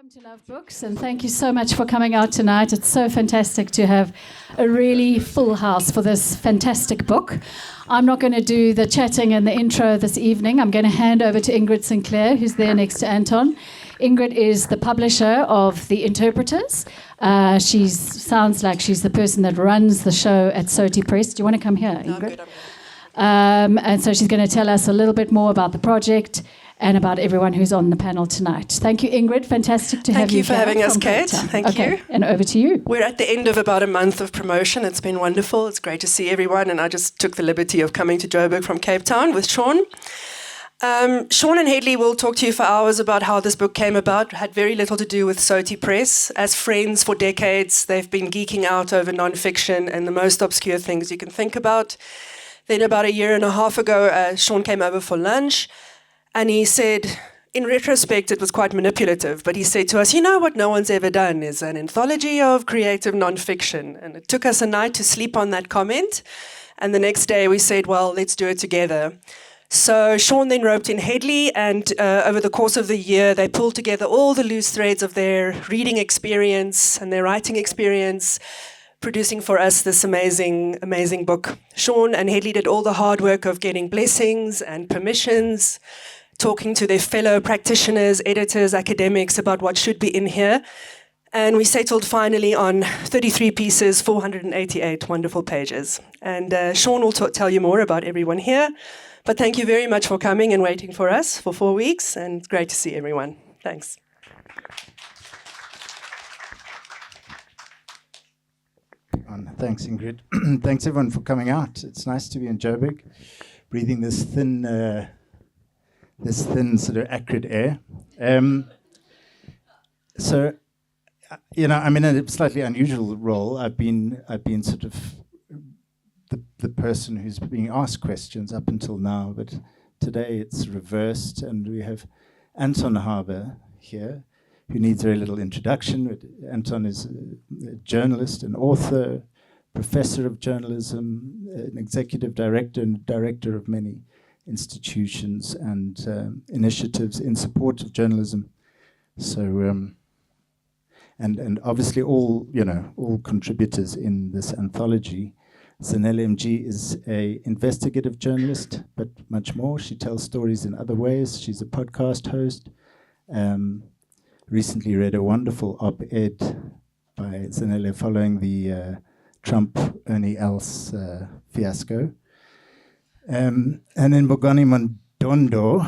Welcome to Love Books, and thank you so much for coming out tonight. It's so fantastic to have a really full house for this fantastic book. I'm not going to do the chatting and the intro this evening. I'm going to hand over to Ingrid Sinclair, who's there next to Anton. Ingrid is the publisher of The Interpreters. She sounds like she's the person that runs the show at Soti Press. Do you want to come here, Ingrid? No, I'm good. And so she's going to tell us a little bit more about the project and about everyone who's on the panel tonight. Thank you, Ingrid. Fantastic to have you here. Thank you for having us, from Kate. Cape Town. Thank you. And over to you. We're at the end of about a month of promotion. It's been wonderful. It's great to see everyone. And I just took the liberty of coming to Joburg from Cape Town with Sean. Sean and Hedley will talk to you for hours about how this book came about. It had very little to do with Soti Press. As friends for decades, they've been geeking out over nonfiction and the most obscure things you can think about. Then about a year and a half ago, Sean came over for lunch and he said, in retrospect, it was quite manipulative, but he said to us, you know what no one's ever done is an anthology of creative nonfiction. And it took us a night to sleep on that comment. And the next day we said, well, let's do it together. So Sean then roped in Hedley, and over the course of the year, they pulled together all the loose threads of their reading experience and their writing experience, producing for us this amazing, amazing book. Sean and Hedley did all the hard work of getting blessings and permissions, talking to their fellow practitioners, editors, academics about what should be in here. And we settled finally on 33 pieces, 488 wonderful pages. And Sean will tell you more about everyone here. But thank you very much for coming and waiting for us for 4 weeks. And great to see everyone. Thanks. Thanks, Ingrid. Thanks, everyone, for coming out. It's nice to be in Joburg, breathing this thin sort of acrid air. So, you know, I'm in a slightly unusual role. I've been sort of the person who's being asked questions up until now, but today it's reversed, and we have Anton Harber here, who needs very little introduction. Anton is a journalist, an author, professor of journalism, an executive director, and director of many institutions and initiatives in support of journalism. So, and obviously all contributors in this anthology. Zanele MG is an investigative journalist, but much more. She tells stories in other ways. She's a podcast host. Recently read a wonderful op-ed by Zanele following the Trump-Ernie Els fiasco. And then Bongani Madondo,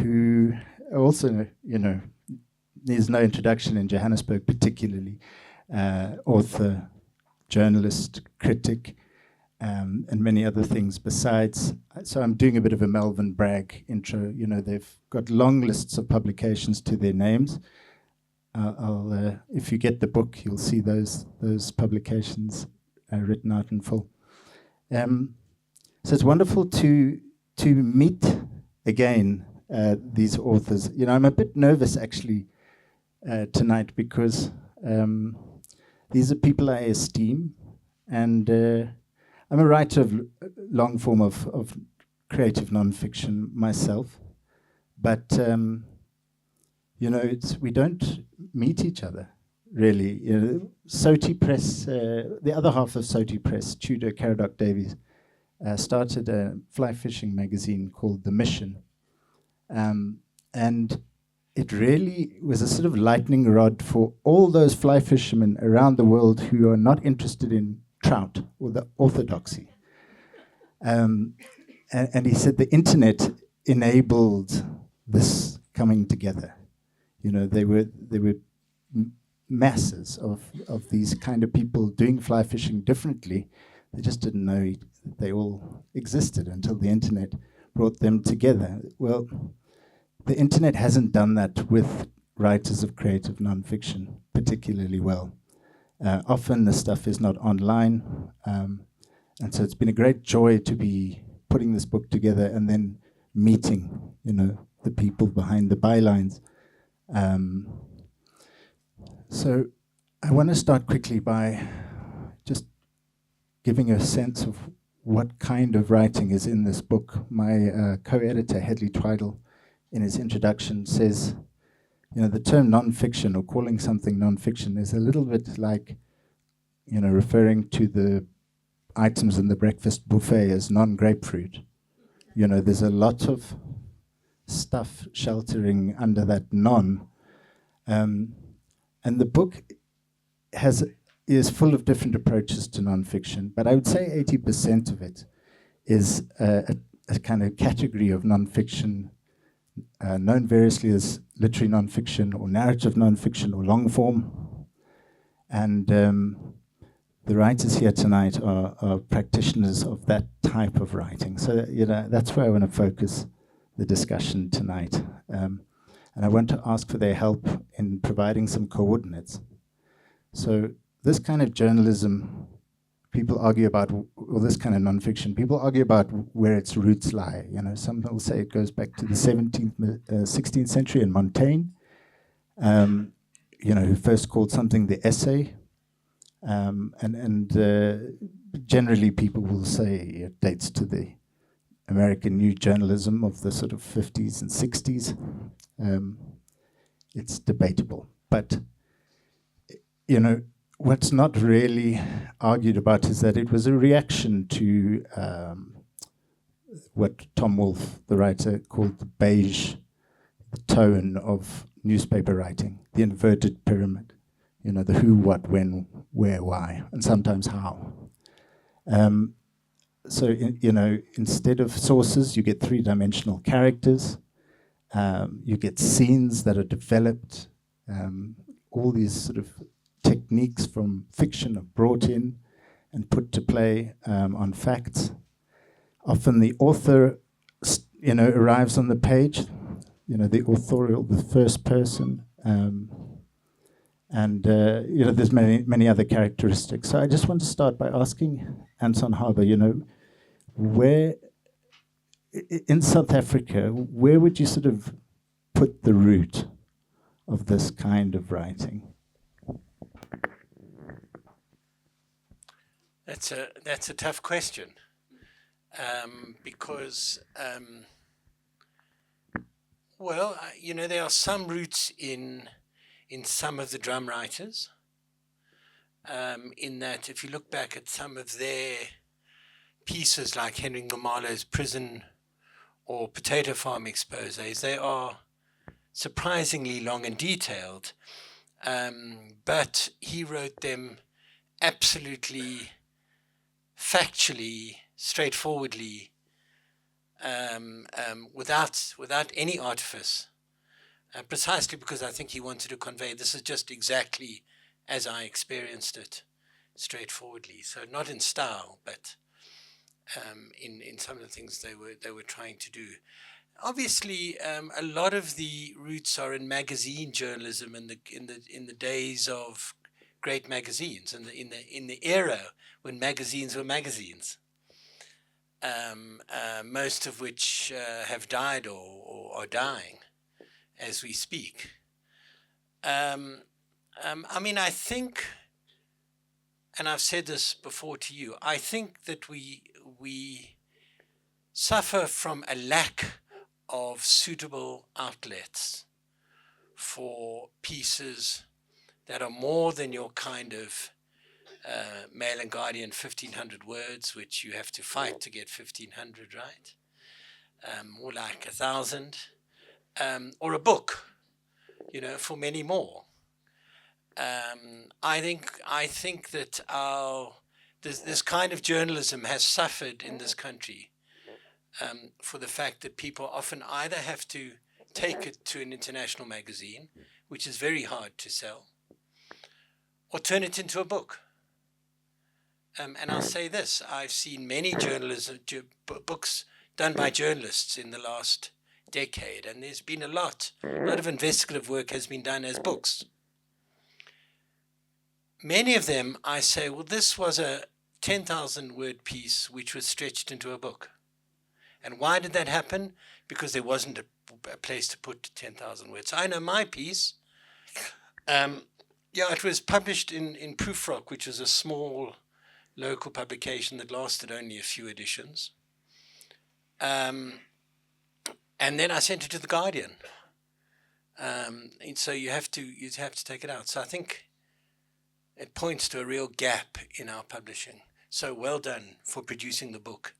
who also, needs no introduction in Johannesburg particularly, author, journalist, critic, and many other things besides. So I'm doing a bit of a Melvin Bragg intro. They've got long lists of publications to their names. If you get the book, you'll see those publications written out in full. So it's wonderful to meet again these authors. I'm a bit nervous actually tonight because these are people I esteem, and I'm a writer of long form of creative nonfiction myself, but we don't meet each other really. Soti Press, the other half of Soti Press, Tudor Caradoc Davies, started a fly fishing magazine called The Mission, and it really was a sort of lightning rod for all those fly fishermen around the world who are not interested in trout or the orthodoxy. And he said the internet enabled this coming together. They were masses of these kind of people doing fly fishing differently. They just didn't know they all existed until the internet brought them together. Well, the internet hasn't done that with writers of creative nonfiction particularly well. Often the stuff is not online, and so it's been a great joy to be putting this book together and then meeting, the people behind the bylines. So I want to start quickly by just giving a sense of what kind of writing is in this book. My co-editor, Hedley Twidle, in his introduction says, the term non-fiction or calling something non-fiction is a little bit like, referring to the items in the breakfast buffet as non-grapefruit. There's a lot of stuff sheltering under that non. And the book is full of different approaches to non-fiction, but I would say 80% of it is a kind of category of non-fiction known variously as literary non-fiction or narrative non-fiction or long form. And the writers here tonight are practitioners of that type of writing. So, that's where I want to focus the discussion tonight. And I want to ask for their help in providing some coordinates. So this kind of journalism, people argue about, or this kind of nonfiction, people argue about where its roots lie. Some will say it goes back to the 16th century and Montaigne, who first called something the essay. And generally people will say it dates to the American new journalism of the sort of 50s and 60s. It's debatable. But, what's not really argued about is that it was a reaction to what Tom Wolfe, the writer, called the beige tone of newspaper writing, the inverted pyramid. The who, what, when, where, why, and sometimes how. So, instead of sources, you get three-dimensional characters. You get scenes that are developed. All these sort of techniques from fiction are brought in and put to play on facts. Often the author, arrives on the page. The authorial, the first person. And there's many other characteristics. So I just want to start by asking Anton Harber, where in South Africa, where would you sort of put the root of this kind of writing? That's a tough question, because there are some roots in some of the drum writers, in that if you look back at some of their pieces like Henry Ngumalo's Prison or Potato Farm Exposés, they are surprisingly long and detailed, but he wrote them absolutely factually, straightforwardly, without any artifice. Precisely because I think he wanted to convey this is just exactly as I experienced it, straightforwardly. So not in style, but in some of the things they were trying to do. Obviously, a lot of the roots are in magazine journalism in the days of great magazines, and in the era when magazines were magazines. Most of which have died or are dying as we speak. I think, and I've said this before to you, I think that we suffer from a lack of suitable outlets for pieces that are more than your kind of Mail and Guardian 1,500 words, which you have to fight to get 1,500 right, more like 1,000. Or a book, for many more. I think that this kind of journalism has suffered in this country for the fact that people often either have to take it to an international magazine, which is very hard to sell, or turn it into a book. And I'll say this: I've seen many books done by journalists in the last decade, and there's been a lot of investigative work has been done as books. Many of them, I say, well, this was a 10,000 word piece which was stretched into a book. And why did that happen? Because there wasn't a place to put 10,000 words. I know my piece, it was published in Proofrock, which was a small local publication that lasted only a few editions. And then I sent it to The Guardian. And so you have to take it out. So I think it points to a real gap in our publishing. So well done for producing the book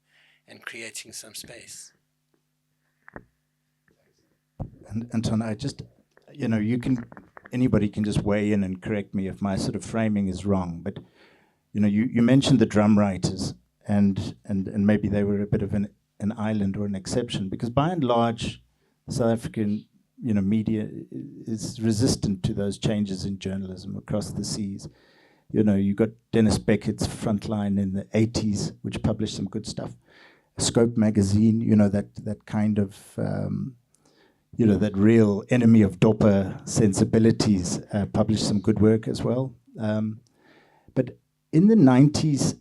and creating some space. And Anton, I just, anybody can just weigh in and correct me if my sort of framing is wrong. But you mentioned the drum writers, and maybe they were a bit of an island or an exception, because by and large, South African media is resistant to those changes in journalism across the seas. You got Dennis Beckett's Frontline in the 80s, which published some good stuff. Scope magazine, that kind of, that real enemy of Dopa sensibilities published some good work as well. But in the 90s,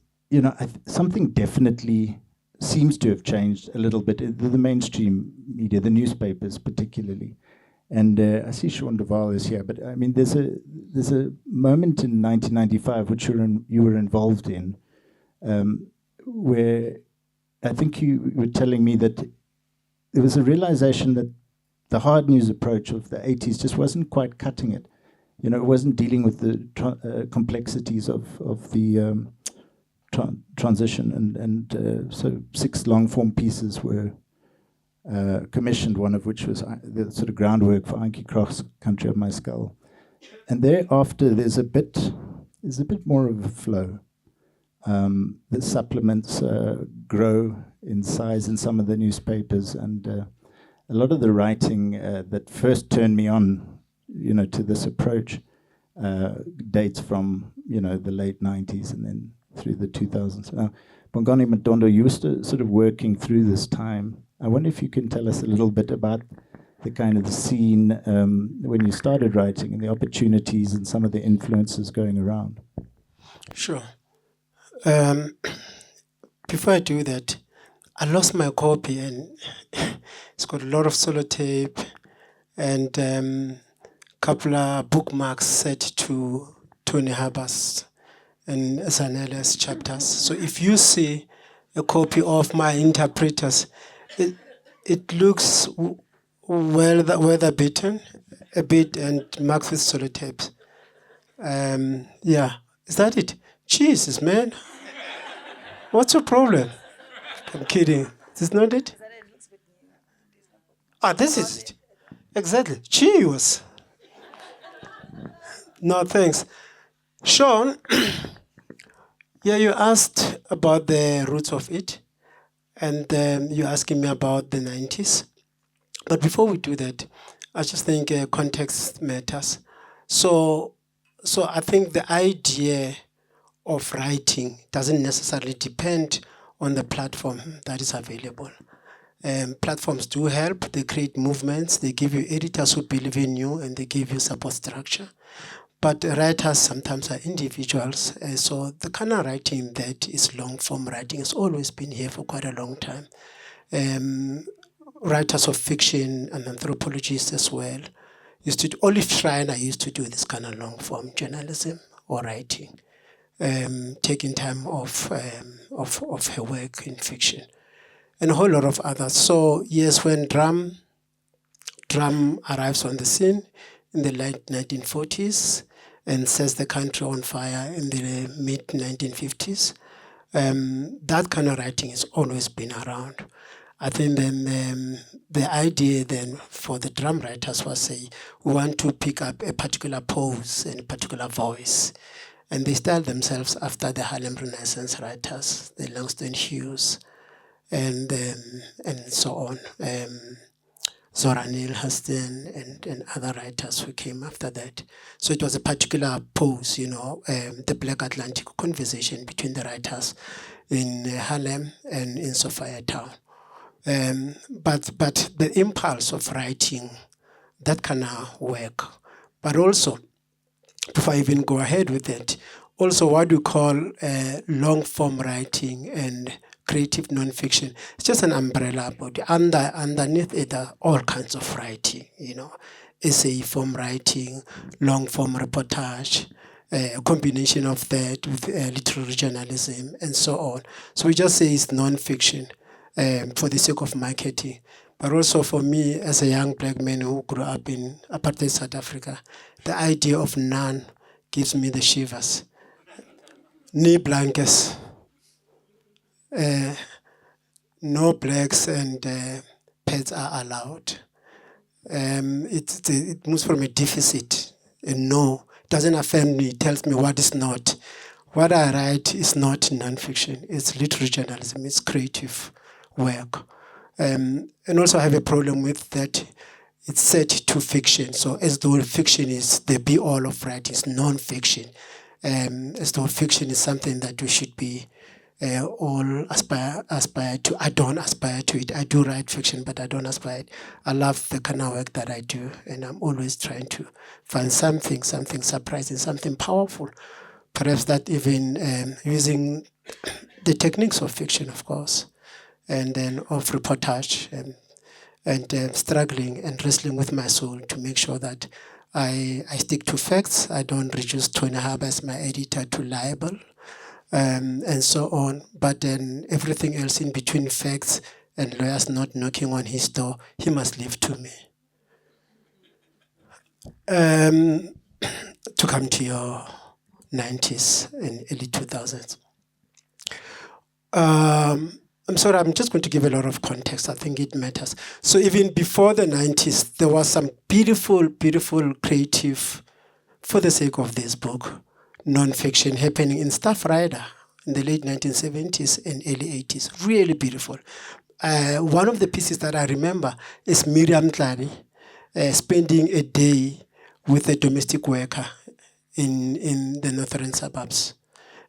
something definitely seems to have changed a little bit. The mainstream media, the newspapers particularly. And I see Sean Duval is here, but I mean, there's a moment in 1995 which you were involved in, where I think you were telling me that there was a realization that the hard news approach of the 80s just wasn't quite cutting it. It wasn't dealing with the complexities of the transition, and so 6 long-form pieces were commissioned, one of which was the sort of groundwork for Anki Krog's Country of My Skull. And thereafter, there's a bit more of a flow. The supplements grow in size in some of the newspapers, and a lot of the writing that first turned me on, to this approach, dates from the late 90s and then through the 2000s. Now, Bongani, Madondo, you were sort of working through this time. I wonder if you can tell us a little bit about the kind of the scene when you started writing and the opportunities and some of the influences going around. Sure. Before I do that, I lost my copy, and it's got a lot of sellotape and a couple of bookmarks set to Tony Harber's and Zanele's chapters. So if you see a copy of my interpreters, it looks weather beaten a bit and marked with sellotapes. Yeah, is that it? Jesus, man. What's your problem? I'm kidding. This is not it? This is it. Exactly. Cheers. No, thanks. Sean, yeah, you asked about the roots of it, and you're asking me about the 90s. But before we do that, I just think context matters. So I think the idea of writing doesn't necessarily depend on the platform that is available. Platforms do help. They create movements. They give you editors who believe in you, and they give you support structure. But writers sometimes are individuals. So the kind of writing that is long-form writing has always been here for quite a long time. Writers of fiction and anthropologists as well Olive Schreiner used to do this kind of long-form journalism or writing, taking time off her work in fiction, and a whole lot of others. So yes, when drum arrives on the scene in the late 1940s and sets the country on fire in the mid-1950s, that kind of writing has always been around. I think then the idea then for the drum writers was say, we want to pick up a particular pose and a particular voice. And they styled themselves after the Harlem Renaissance writers, the Langston Hughes, and so on. Zora Neale Hurston and other writers who came after that. So it was a particular pose, the Black Atlantic conversation between the writers in Harlem and in Sophiatown. But the impulse of writing, that kind of work. But also, before I even go ahead with it, also what we call long-form writing and creative nonfiction. It's just an umbrella body. Underneath it are all kinds of writing, essay form writing, long-form reportage, a combination of that with literary journalism and so on. So we just say it's nonfiction for the sake of marketing. But also for me, as a young black man who grew up in apartheid South Africa, the idea of none gives me the shivers. Knee blankets, no blacks and pets are allowed. It moves from a deficit, a no. It doesn't offend me, it tells me what is not. What I write is not nonfiction, it's literary journalism, it's creative work. And also I have a problem with that it's set to fiction. So as though fiction is the be-all of writing, it's non-fiction. As though fiction is something that we should be all aspire to. I don't aspire to it. I do write fiction, but I don't aspire it. I love the kind of work that I do, and I'm always trying to find something surprising, something powerful. Perhaps that even using the techniques of fiction, of course, and then of reportage, and struggling and wrestling with my soul to make sure that I stick to facts. I don't reduce Tony Harber as my editor to libel, and so on. But then everything else in between facts and lawyers not knocking on his door, he must leave to me. To come to your 90s and early 2000s. I'm sorry, I'm just going to give a lot of context. I think it matters. So even before the 90s, there was some beautiful, beautiful creative, for the sake of this book, nonfiction happening in Staff Rider in the late 1970s and early 80s. Really beautiful. One of the pieces that I remember is Miriam Tlari spending a day with a domestic worker in the northern suburbs.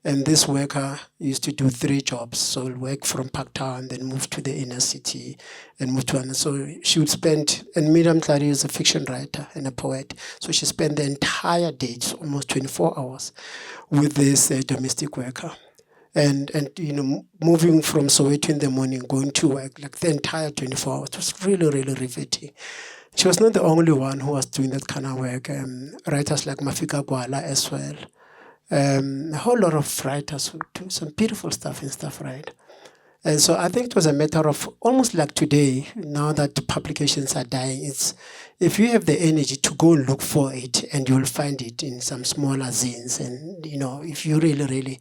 And this worker used to do 3 jobs. So work from Parktown, then move to the inner city, and move to another. So she would spend, and Miriam Tlari is a fiction writer and a poet. So she spent the entire day, almost 24 hours, with this domestic worker. And you know, moving from Soweto in the morning, going to work, like the entire 24 hours, it was really, really riveting. She was not the only one who was doing that kind of work. Writers like Mafika Gwala as well. A whole lot of writers who do some beautiful stuff and stuff, right? And so I think it was a matter of almost like today, now that publications are dying, it's if you have the energy to go look for it, and you'll find it in some smaller zines. And you know, if you really, really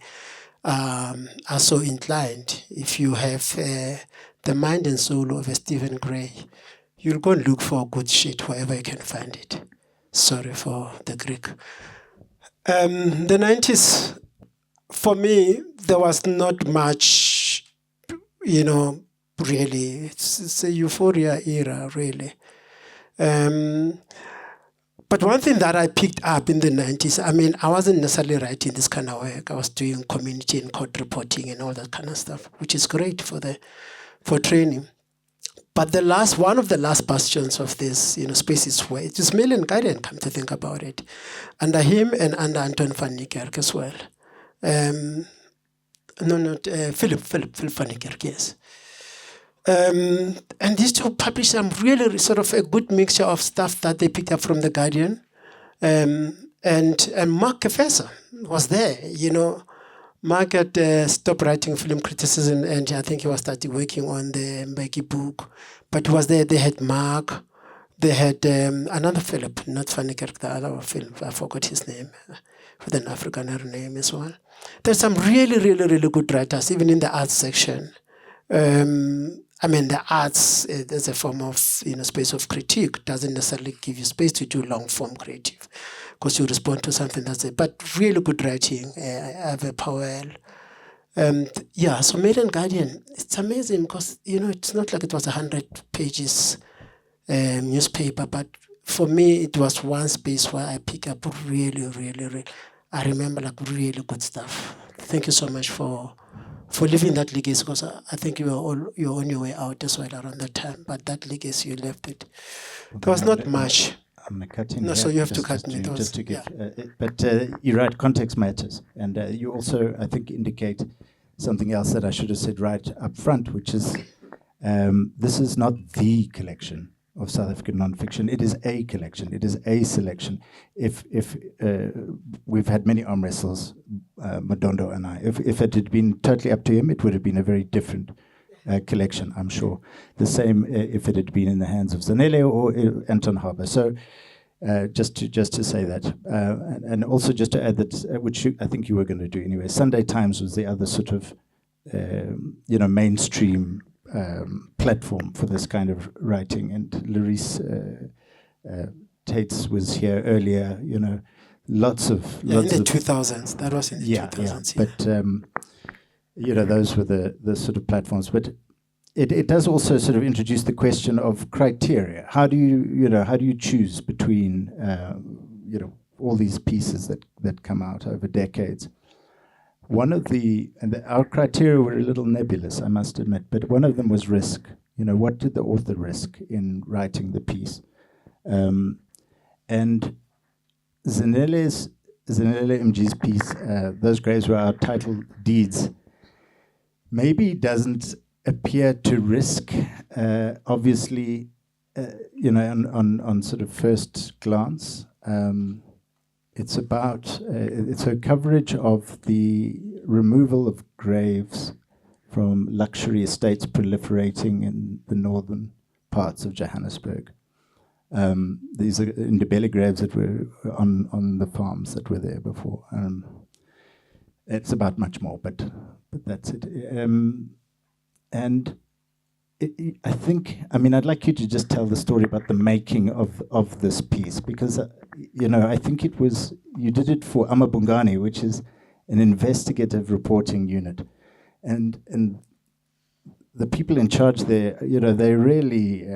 are so inclined, if you have the mind and soul of a Stephen Gray, you'll go and look for good shit wherever you can find it. Sorry for the Greek. The 90s, for me, there was not much, you know, really. It's a euphoria era, really. But one thing that I picked up in the 90s, I mean, I wasn't necessarily writing this kind of work. I was doing community and court reporting and all that kind of stuff, which is great for training. But one of the last bastions of this, you know, spaces where it is Mail and Guardian, come to think about it, under him and under Anton van Niekerk as well. Philip van Niekerk, yes. And these two published some really sort of a good mixture of stuff that they picked up from the Guardian. And Mark Kefesa was there, you know. Mark had stopped writing film criticism, and I think he was starting working on the Mbeki book. But he was there. They had Mark. They had another Philip, not Van Niekerk, the other Philip. I forgot his name, with an Afrikaner name as well. There's some really, really, really good writers, even in the arts section. I mean, the arts as a form of, you know, space of critique doesn't necessarily give you space to do long form creative, because you respond to something that's it. But really good writing. I have a Powell. Yeah, so Mail and Guardian, it's amazing because, you know, it's not like it was 100 pages newspaper, but for me, it was one space where I pick up really, really, really, I remember like really good stuff. Thank you so much for leaving that legacy, because I think you're on your way out as well around that time, but that legacy, you left it. There was not much. I'm going to cut in. No, here so you have to cut me. Just to give, but you're right, context matters. And you also, I think, indicate something else that I should have said right up front, which is this is not the collection of South African nonfiction. It is a collection. It is a selection. If we've had many arm wrestles, Madondo and I, if it had been totally up to him, it would have been a very different collection, I'm sure. The same if it had been in the hands of Zanele or Anton Harber. So just to say that. And also just to add that, which I think you were going to do anyway, Sunday Times was the other sort of, mainstream platform for this kind of writing. And Larice Tates was here earlier, lots of... in the 2000s. That was in the 2000s. Yeah. But, those were the sort of platforms. But it does also sort of introduce the question of criteria. How do you choose between, all these pieces that come out over decades? Our criteria were a little nebulous, I must admit, but one of them was risk. What did the author risk in writing the piece? And Zanele MG's piece, Those Graves Were Our Title Deeds, maybe doesn't appear to risk, obviously, on sort of first glance. It's a coverage of the removal of graves from luxury estates proliferating in the northern parts of Johannesburg. These are Ndebele graves that were on the farms that were there before. It's about much more, but that's it. And I think, I'd like you to just tell the story about the making of this piece, because, I think you did it for Bongani, which is an investigative reporting unit. And the people in charge there, they're really,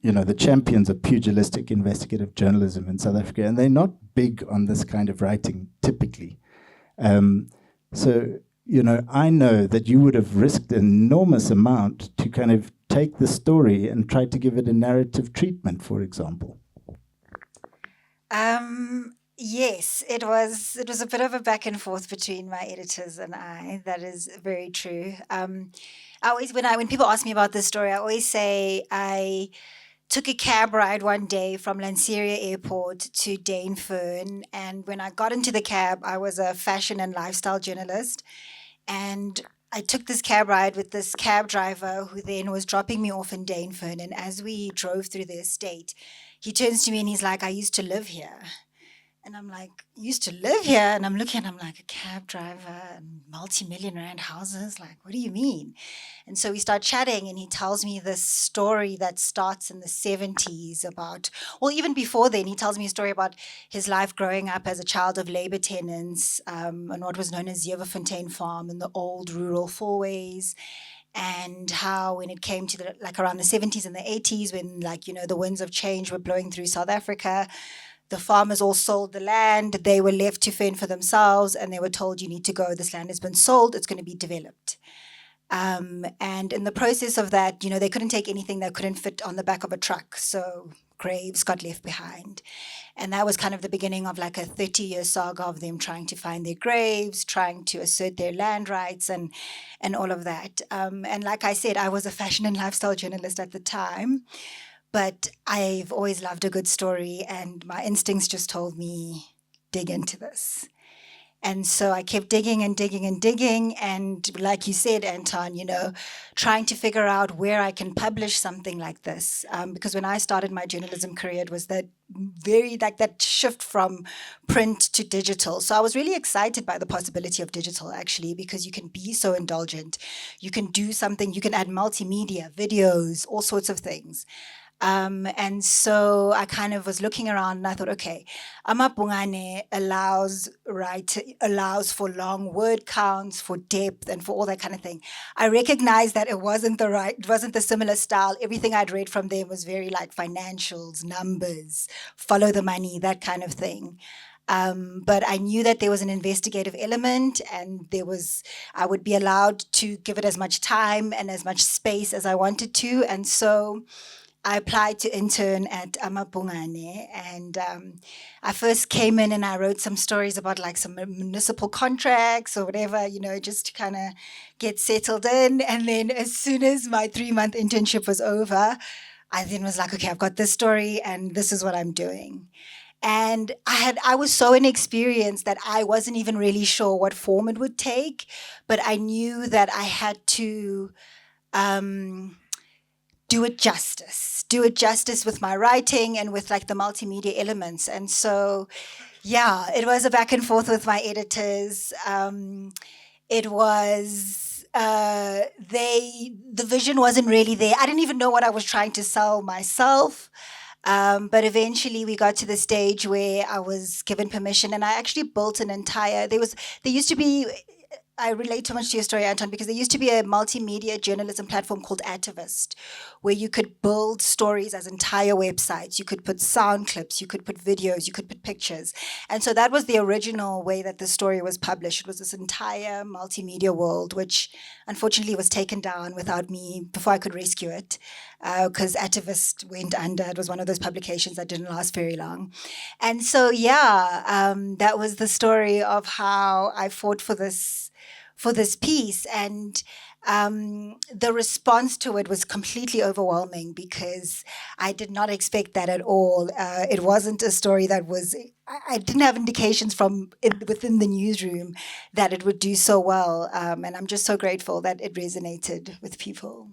the champions of pugilistic investigative journalism in South Africa, and they're not big on this kind of writing typically. So, I know that you would have risked an enormous amount to kind of take the story and try to give it a narrative treatment, for example. Yes, it was a bit of a back and forth between my editors and I. That is very true. When people ask me about this story, I always say I took a cab ride one day from Lanseria Airport to Dainfern, and when I got into the cab, I was a fashion and lifestyle journalist, and I took this cab ride with this cab driver who then was dropping me off in Dainfern, and as we drove through the estate, he turns to me and he's like, "I used to live here." And I'm like, "Used to live here?" And I'm looking, I'm like, a cab driver and multi-million rand houses? Like, what do you mean? And so we start chatting, and he tells me this story that starts in the 70s about, well, even before then, he tells me a story about his life growing up as a child of labor tenants on what was known as Yeverfontein Farm in the old rural fourways. And how when it came to around the 70s and the 80s, when the winds of change were blowing through South Africa, the farmers all sold the land. They were left to fend for themselves, and they were told, "You need to go. This land has been sold. It's going to be developed." And in the process of that, they couldn't take anything that couldn't fit on the back of a truck. So graves got left behind. And that was kind of the beginning of a 30-year saga of them trying to find their graves, trying to assert their land rights and all of that. And like I said, I was a fashion and lifestyle journalist at the time. But I've always loved a good story, and my instincts just told me, dig into this. And so I kept digging and digging and digging. And like you said, Anton, trying to figure out where I can publish something like this. Because when I started my journalism career, it was that that shift from print to digital. So I was really excited by the possibility of digital, actually, because you can be so indulgent. You can do something, you can add multimedia, videos, all sorts of things. And so I kind of was looking around, and I thought, okay, Bongani allows for long word counts, for depth, and for all that kind of thing. I recognized that it wasn't the similar style. Everything I'd read from them was very financials, numbers, follow the money, that kind of thing. But I knew that there was an investigative element, and I would be allowed to give it as much time and as much space as I wanted to. And so I applied to intern at Bongani, and I first came in and I wrote some stories about some municipal contracts or whatever, just to kind of get settled in. And then as soon as my 3-month internship was over, I then was like, okay, I've got this story and this is what I'm doing. And I was so inexperienced that I wasn't even really sure what form it would take, but I knew that I had to do it justice with my writing and with like the multimedia elements. And so, yeah, it was a back and forth with my editors. It was, the vision wasn't really there. I didn't even know what I was trying to sell myself. But eventually we got to the stage where I was given permission, and I actually built an entire, there used to be, I relate too much to your story, Anton, because there used to be a multimedia journalism platform called Activist, where you could build stories as entire websites. You could put sound clips, you could put videos, you could put pictures. And so that was the original way that the story was published. It was this entire multimedia world, which unfortunately was taken down without me, before I could rescue it, because Activist went under. It was one of those publications that didn't last very long. And so, yeah, that was the story of how I fought for this piece. And the response to it was completely overwhelming, because I did not expect that at all. It wasn't a story that was, I didn't have indications from within the newsroom that it would do so well. And I'm just so grateful that it resonated with people.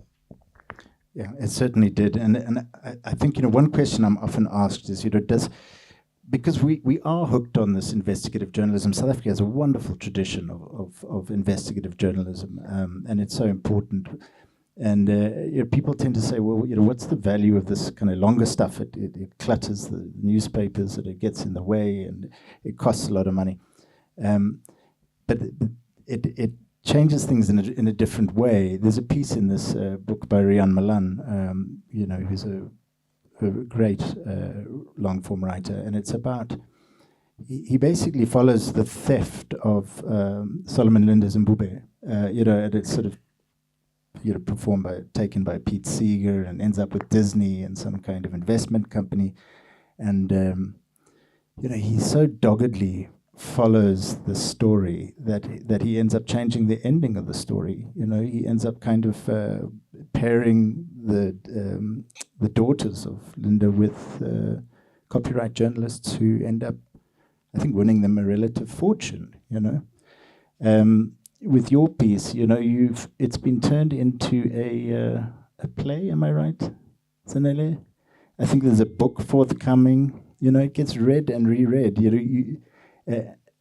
Yeah, it certainly did. And I think, one question I'm often asked is, because we are hooked on this investigative journalism. South Africa has a wonderful tradition of investigative journalism, and it's so important. And people tend to say, well, what's the value of this kind of longer stuff? It clutters the newspapers, and it gets in the way, and it costs a lot of money. But it changes things in a different way. There's a piece in this book by Rian Malan, who's a great long-form writer, and it's about, he basically follows the theft of Solomon Linda's Mbube, and it's sort of taken by Pete Seeger, and ends up with Disney and some kind of investment company, and he so doggedly follows the story that he ends up changing the ending of the story. He ends up kind of pairing the daughters of Linda with copyright journalists who end up, I think, winning them a relative fortune. With your piece, it's been turned into a play. Am I right, Zanele? I think there's a book forthcoming. It gets read and reread.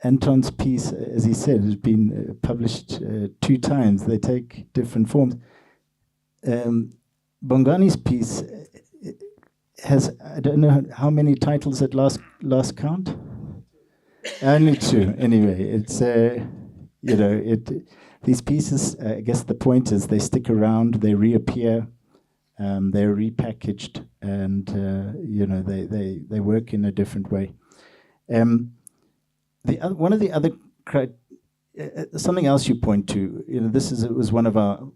Anton's piece, as he said, has been published 2 times. They take different forms. Bongani's piece has, I don't know how many titles at last count? Only 2. Anyway, it's, these pieces, I guess the point is they stick around, they reappear, they're repackaged, and, they work in a different way. One of the other something else you point to, it was one of our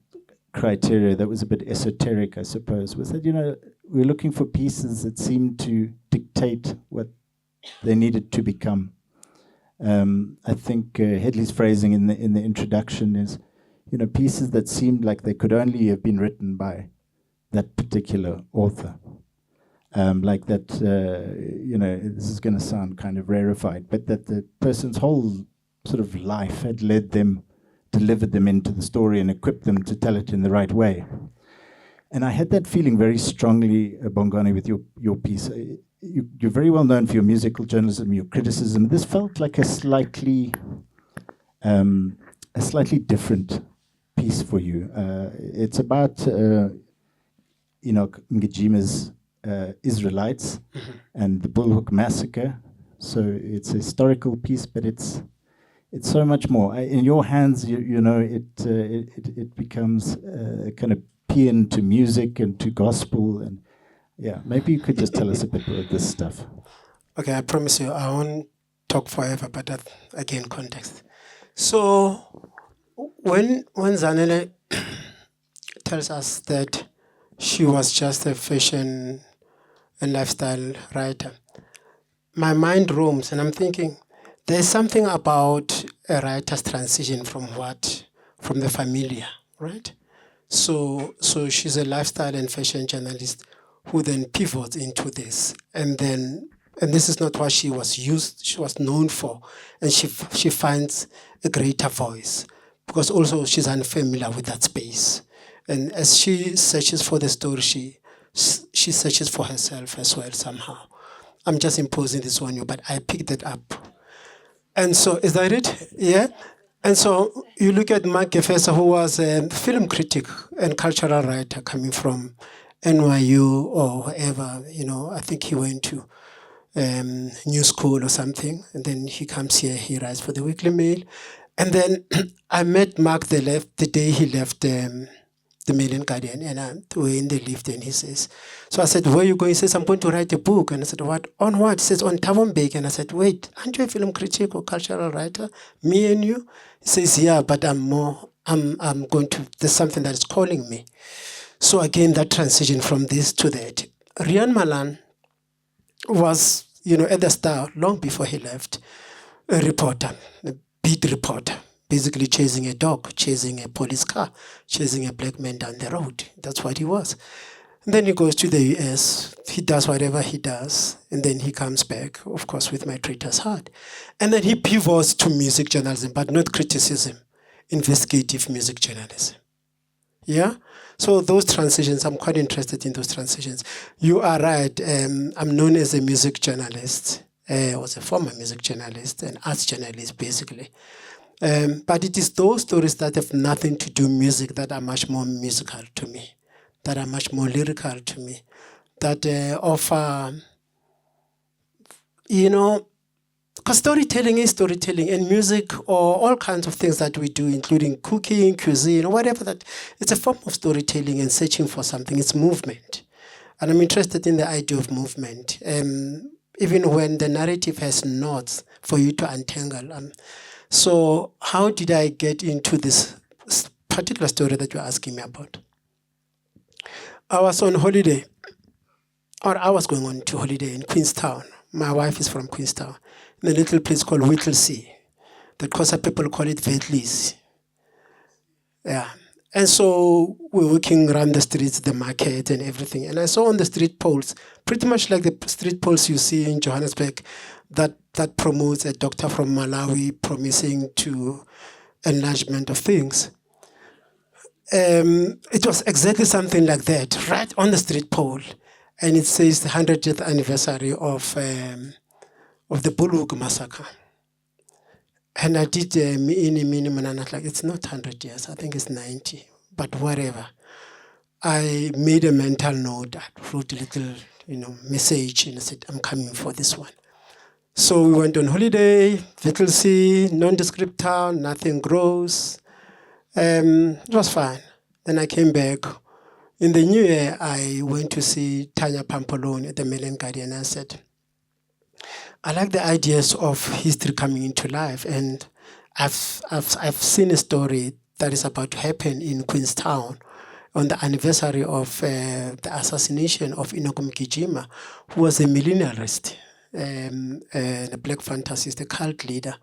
criteria that was a bit esoteric, I suppose, was that we're looking for pieces that seemed to dictate what they needed to become. I think Hedley's phrasing in the introduction is, pieces that seemed like they could only have been written by that particular author. Like that, this is going to sound kind of rarefied, but that the person's whole sort of life had delivered them into the story and equipped them to tell it in the right way. And I had that feeling very strongly, Bongani, with your piece. You're very well known for your musical journalism, your criticism. This felt like a slightly different piece for you. It's about, Ngijima's Israelites and the Bullhook Massacre. So it's a historical piece, but it's so much more. In your hands, it becomes a kind of paean to music and to gospel, and maybe you could just tell us a bit about this stuff. Okay, I promise you, I won't talk forever, but that, again, context. So when Zanele tells us that she was just a fashion and lifestyle writer, my mind roams, and I'm thinking, there's something about a writer's transition from the familiar, right? So she's a lifestyle and fashion journalist who then pivots into this, and this is not what she was known for, and she finds a greater voice, because also she's unfamiliar with that space, And as she searches for the story, she searches for herself as well somehow. I'm just imposing this on you, but I picked it up. And so, is that it? Yeah? And so you look at Mark Gefesa, who was a film critic and cultural writer coming from NYU or wherever, I think he went to New School or something. And then he comes here, he writes for the Weekly Mail. And then I met Mark the day he left the Mail and Guardian, and we're in the lift, and he says, so I said, where are you going? He says, I'm going to write a book. And I said, what? On what? He says, on Thabo Mbeki. And I said, wait, aren't you a film critic or cultural writer? Me and you? He says, yeah, but I'm going to, there's something that is calling me. So again, that transition from this to that. Rian Malan was, at the Star, long before he left, a reporter, a beat reporter, basically chasing a dog, chasing a police car, chasing a black man down the road. That's what he was. And then he goes to the US, he does whatever he does, and then he comes back, of course, with My Traitor's Heart. And then he pivots to music journalism, but not criticism, investigative music journalism. Yeah? So those transitions, I'm quite interested in those transitions. You are right, I'm known as a music journalist. I was a former music journalist, an arts journalist, basically. But it is those stories that have nothing to do with music that are much more musical to me, that are much more lyrical to me, that offer, because storytelling is storytelling, and music or all kinds of things that we do, including cooking, cuisine, or whatever, that it's a form of storytelling and searching for something. It's movement. And I'm interested in the idea of movement. Even when the narrative has knots for you to untangle. So how did I get into this particular story that you're asking me about? I was on holiday, or I was going on to holiday in Queenstown. My wife is from Queenstown, in a little place called Whittlesea. The Xhosa people call it Hedley. Yeah. And so we're walking around the streets, the market and everything. And I saw on the street poles, pretty much like the street poles you see in Johannesburg, that promotes a doctor from Malawi promising to enlargement of things. It was exactly something like that, right on the street pole. And it says the 100th anniversary of the Bulhoek massacre. And I did minimum, and I was like, it's not 100 years, I think it's 90, but whatever. I made a mental note, I wrote a little message, and I said, I'm coming for this one. So we went on holiday, Whittlesea, nondescript town, nothing grows. It was fine. Then I came back. In the new year, I went to see Tanya Pampolone at the Mail and Guardian, and I said, I like the ideas of history coming into life, and I've seen a story that is about to happen in Queenstown on the anniversary of the assassination of Inokom Gijima, who was a millennialist, a black fantasist, a cult leader,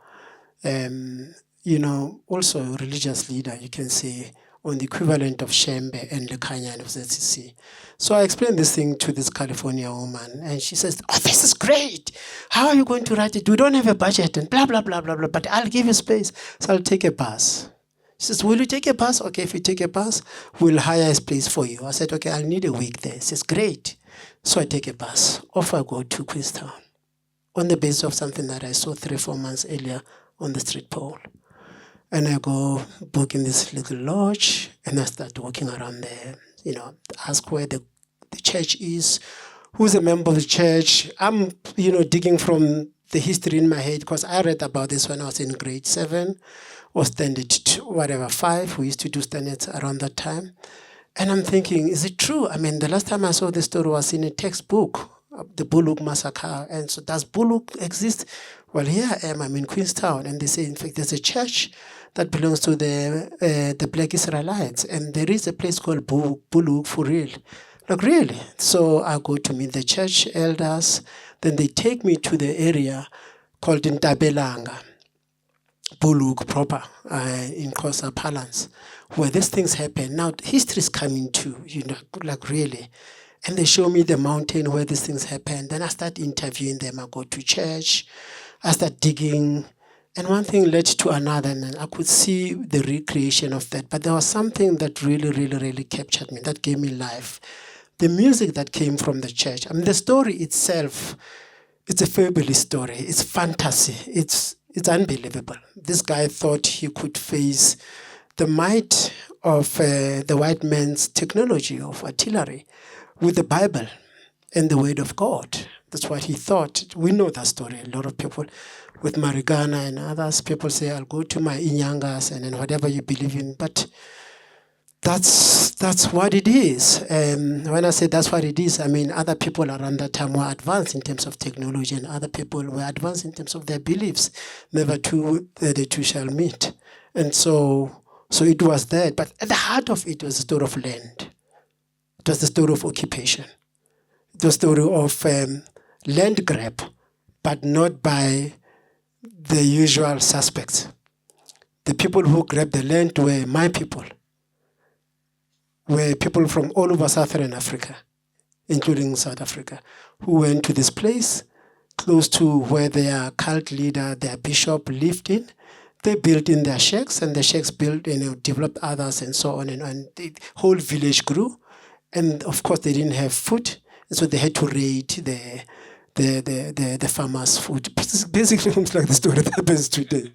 also a religious leader, you can say, on the equivalent of Shembe and Lekhanyan of ZCC. So I explained this thing to this California woman, and she says, oh, this is great. How are you going to write it? We don't have a budget, and blah, blah, blah, blah, blah, but I'll give you space. So I'll take a bus. She says, will you take a bus? Okay, if you take a bus, we'll hire a place for you. I said, okay, I'll need a week there. She says, great. So I take a bus. Off I go to Queenstown on the basis of something that I saw 3-4 months earlier on the street pole. And I go book in this little lodge, and I start walking around there, ask where the church is, who's a member of the church. I'm, digging from the history in my head, because I read about this when I was in grade 7 or standard 5. We used to do standards around that time. And I'm thinking, is it true? I mean, the last time I saw this story was in a textbook, the Bulhoek massacre. And so does Bulhoek exist? Well, here I am, I'm in Queenstown, and they say, in fact, there's a church that belongs to the Black Israelites, and there is a place called Bulhoek for real. Like, really? So I go to meet the church elders, then they take me to the area called Ntabelanga, Bulhoek proper, in Xhosa parlance, where these things happen. Now, history is coming to, like really. And they show me the mountain where these things happen. Then I start interviewing them. I go to church. I start digging. And one thing led to another, and I could see the recreation of that. But there was something that really, really, really captured me, that gave me life. The music that came from the church. I mean, the story itself, it's a fabulous story. It's fantasy. It's unbelievable. This guy thought he could face the might of the white man's technology of artillery with the Bible and the Word of God. That's what he thought. We know that story. A lot of people with Marigana and others, people say, I'll go to my Inyangas and then whatever you believe in. But that's what it is. When I say that's what it is, I mean other people around that time were advanced in terms of technology, and other people were advanced in terms of their beliefs. Never the two shall meet. And so it was that. But at the heart of it was the story of land. It was the story of occupation. It was the story of land grab, but not by the usual suspects. The people who grabbed the land were my people, were people from all over Southern Africa, including South Africa, who went to this place close to where their cult leader, their bishop lived in. They built in their shacks, and the shacks built, developed others and so on, and the whole village grew. And of course, they didn't have food, and so they had to raid the farmers' food. Basically, it's like the story that happens today.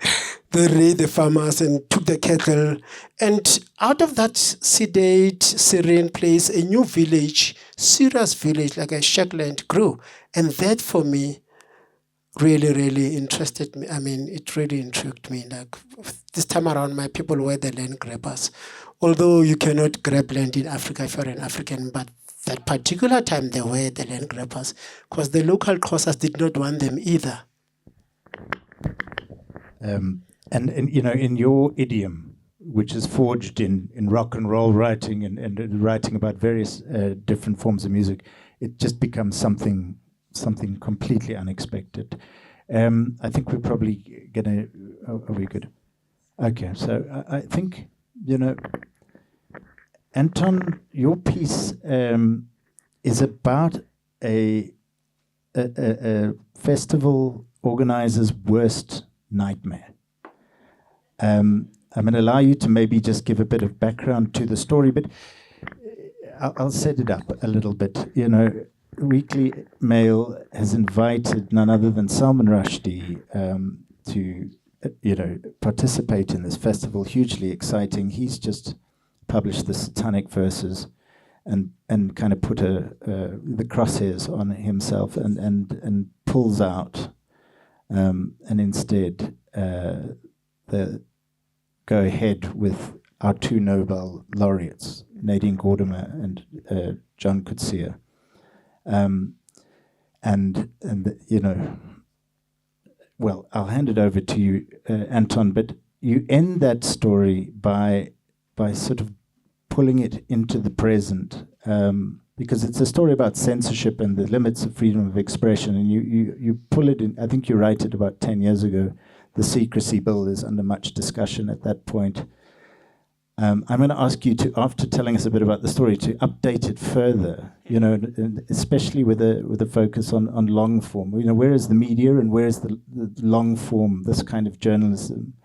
They raid the farmers and took the cattle, and out of that sedate, serene place, a new village, serious village, like a shackland, grew. And that, for me, really, really interested me. I mean, it really intrigued me. Like this time around, my people were the land grabbers. Although you cannot grab land in Africa if you're an African, but that particular time they were the land grabbers, because the local Xhosas did not want them either. And in your idiom, which is forged in rock and roll writing and writing about various different forms of music, it just becomes something completely unexpected. I think we're probably gonna. Are we good? Okay, so I think Anton, your piece is about a festival organizer's worst nightmare. I'm going to allow you to maybe just give a bit of background to the story, but I'll set it up a little bit. Weekly Mail has invited none other than Salman Rushdie to participate in this festival. Hugely exciting. He's just published the Satanic Verses and kind of put the crosshairs on himself and pulls out and instead go ahead with our two Nobel laureates, Nadine Gordimer and John Coetzee. Well, I'll hand it over to you, Anton, but you end that story by sort of pulling it into the present, because it's a story about censorship and the limits of freedom of expression, and you pull it in. I think you write it about 10 years ago. The secrecy bill is under much discussion at that point. I'm going to ask you to, after telling us a bit about the story, to update it further, especially with a focus on long form. Where is the media and where is the long form, this kind of journalism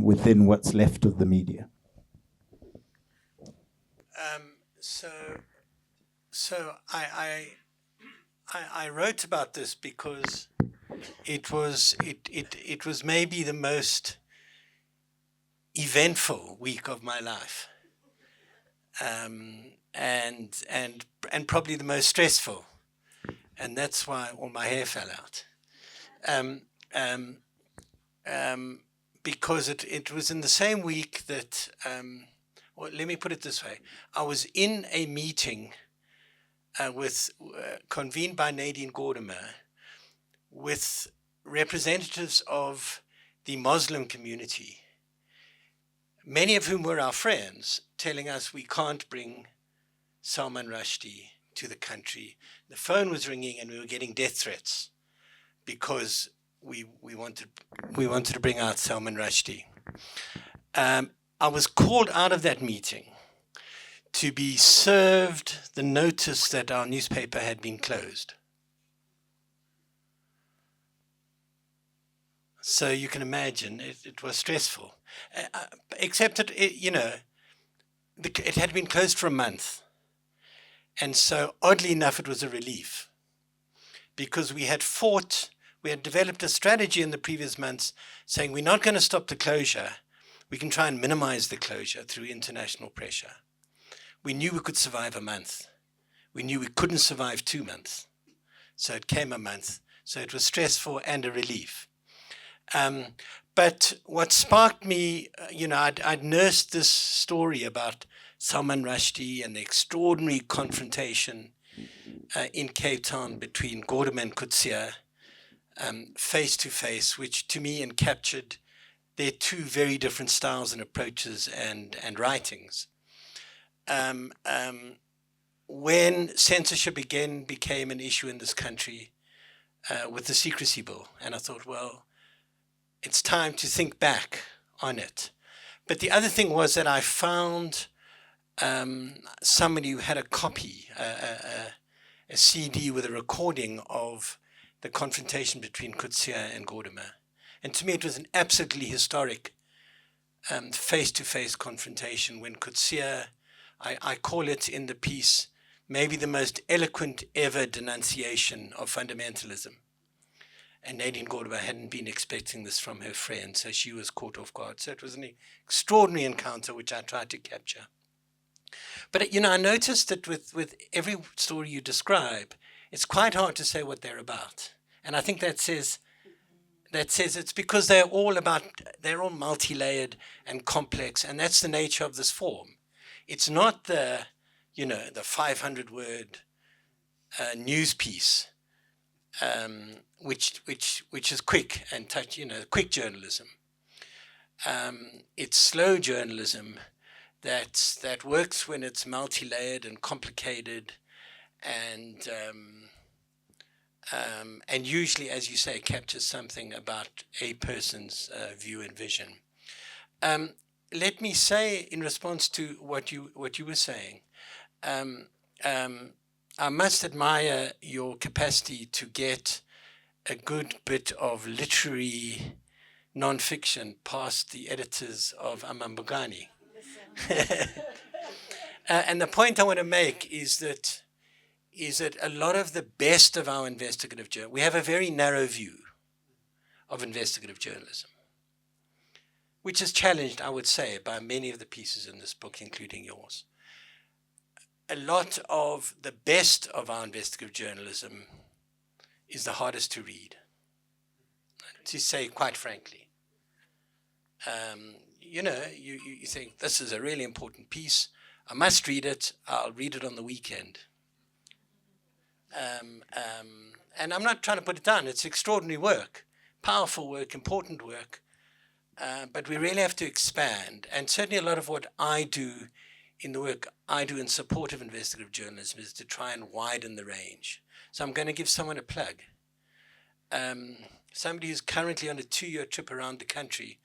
within what's left of the media? So I wrote about this because it was maybe the most eventful week of my life, and probably the most stressful, and that's why all my hair fell out. Because it was in the same week that, well, let me put it this way: I was in a meeting convened by Nadine Gordimer with representatives of the Muslim community, many of whom were our friends, telling us we can't bring Salman Rushdie to the country. The phone was ringing and we were getting death threats because we wanted to bring out Salman Rushdie. I was called out of that meeting to be served the notice that our newspaper had been closed. So you can imagine it was stressful, except that it had been closed for a month. And so oddly enough, it was a relief, because we had developed a strategy in the previous months saying we're not going to stop the closure. We can try and minimize the closure through international pressure. We knew we could survive a month. We knew we couldn't survive 2 months. So it came a month. So it was stressful and a relief. But what sparked me, I'd nursed this story about Salman Rushdie and the extraordinary confrontation in Cape Town between Gordon and Coetzee, face to face, which to me encaptured their two very different styles and approaches and writings. When censorship again became an issue in this country with the secrecy bill, and I thought, well, it's time to think back on it. But the other thing was that I found somebody who had a copy, a CD with a recording of the confrontation between Coetzee and Gordima. And to me, it was an absolutely historic face-to-face confrontation when Coetzee, I call it in the piece, maybe the most eloquent ever denunciation of fundamentalism. And Nadine Gordima hadn't been expecting this from her friend, so she was caught off guard. So it was an extraordinary encounter, which I tried to capture. But, I noticed that with every story you describe, it's quite hard to say what they're about. And I think that says it's because they're all multi-layered and complex, and that's the nature of this form. It's not the 500-word news piece, which is quick and quick journalism. It's slow journalism that works when it's multi-layered and complicated, and usually, as you say, captures something about a person's view and vision. Let me say, in response to what you were saying, I must admire your capacity to get a good bit of literary nonfiction past the editors of Bongani. And the point I want to make is that a lot of the best of our investigative journalism, we have a very narrow view of investigative journalism, which is challenged, I would say, by many of the pieces in this book, including yours. A lot of the best of our investigative journalism is the hardest to read, to say quite frankly. You think, this is a really important piece. I must read it. I'll read it on the weekend. And I'm not trying to put it down. It's extraordinary work, powerful work, important work. But we really have to expand. And certainly a lot of what I do in the work I do in support of investigative journalism is to try and widen the range. So I'm going to give someone a plug. Somebody who's currently on a 2-year trip around the country,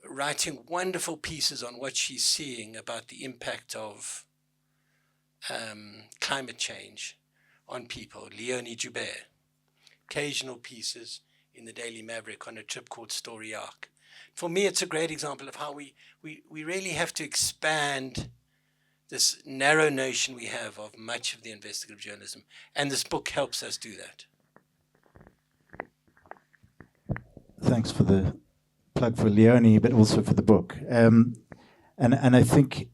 writing wonderful pieces on what she's seeing about the impact of climate change on people, Leonie Joubert. Occasional pieces in the Daily Maverick on a trip called Story Arc. For me, it's a great example of how we really have to expand this narrow notion we have of much of the investigative journalism. And this book helps us do that. Thanks for the plug for Leonie, but also for the book. And I think,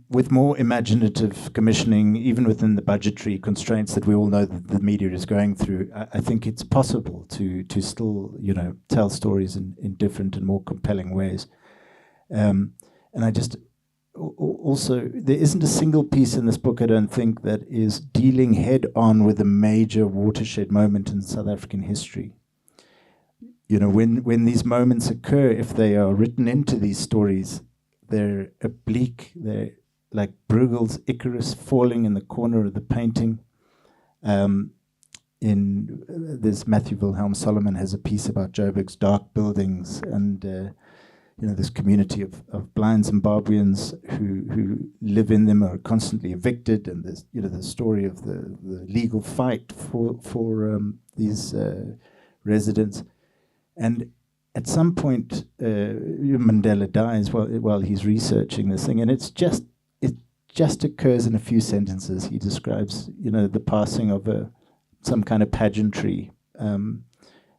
with more imaginative commissioning, even within the budgetary constraints that we all know that the media is going through, I think it's possible to still, tell stories in different and more compelling ways. And I just also, there isn't a single piece in this book, I don't think, that is dealing head on with a major watershed moment in South African history. When these moments occur, if they are written into these stories, they're oblique, they're like Bruegel's Icarus falling in the corner of the painting. There's Matthew Wilhelm Solomon has a piece about Joburg's dark buildings and this community of blind Zimbabweans who live in them are constantly evicted, and there's the story of the legal fight for these residents. And at some point, Mandela dies while he's researching this thing, and it just occurs in a few sentences. He describes, the passing of some kind of pageantry